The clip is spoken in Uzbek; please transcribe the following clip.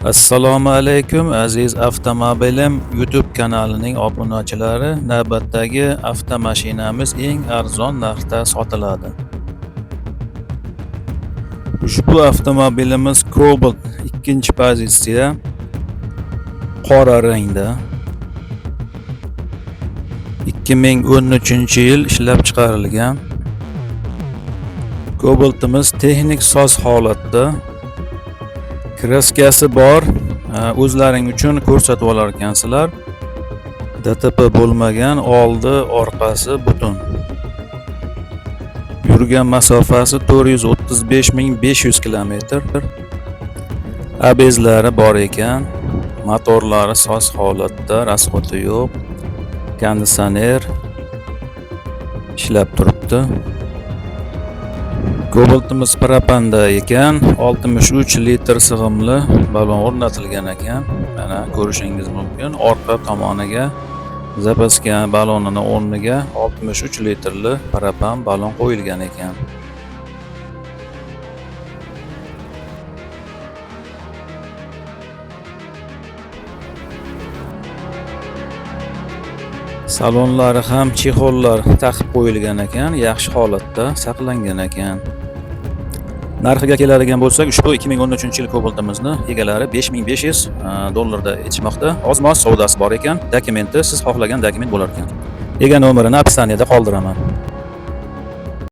Assalomu alaykum aziz avtomobilim YouTube kanalining obunachilari. Navbatdagi avtomashinamiz eng arzon narxda sotiladi. Ushbu avtomobilimiz Cobalt 2-pozitsiya, qora rangda. 2013-yil ishlab chiqarilgan. Cobaltimiz texnik soz holatda. Kraskasi bor, o'zlaring uchun ko'rsatib olar ekansizlar. DTP bo'lmagan, oldi, orqasi butun. Yurgan masofasi 435.500 km. ABSlari bor ekan, motorlari soz holatda, rasxoti yo'q. Konditsioner ishlab turibdi. Cobaltimiz propanda ekan, 63 litr sig'imli balon o'rnatilgan ekan. Mana ko'rishingiz mumkin. Orqa tomoniga zapaska balonining o'rniga 63 litrli propan balon qo'yilgan ekan. Salonlari ham chexollar taqib qo'yilgan ekan, yaxshi holatda saqlangan ekan. Narxiga keladigan bo'lsak, ushbu 2013-yil Cobaltimizni egalari $5500 aytishmoqda. Oz-moz savdosi bor ekan. Dokumenti siz xohlagan dokument bo'lar ekan. Ega nomerini opsioniyada qoldiraman.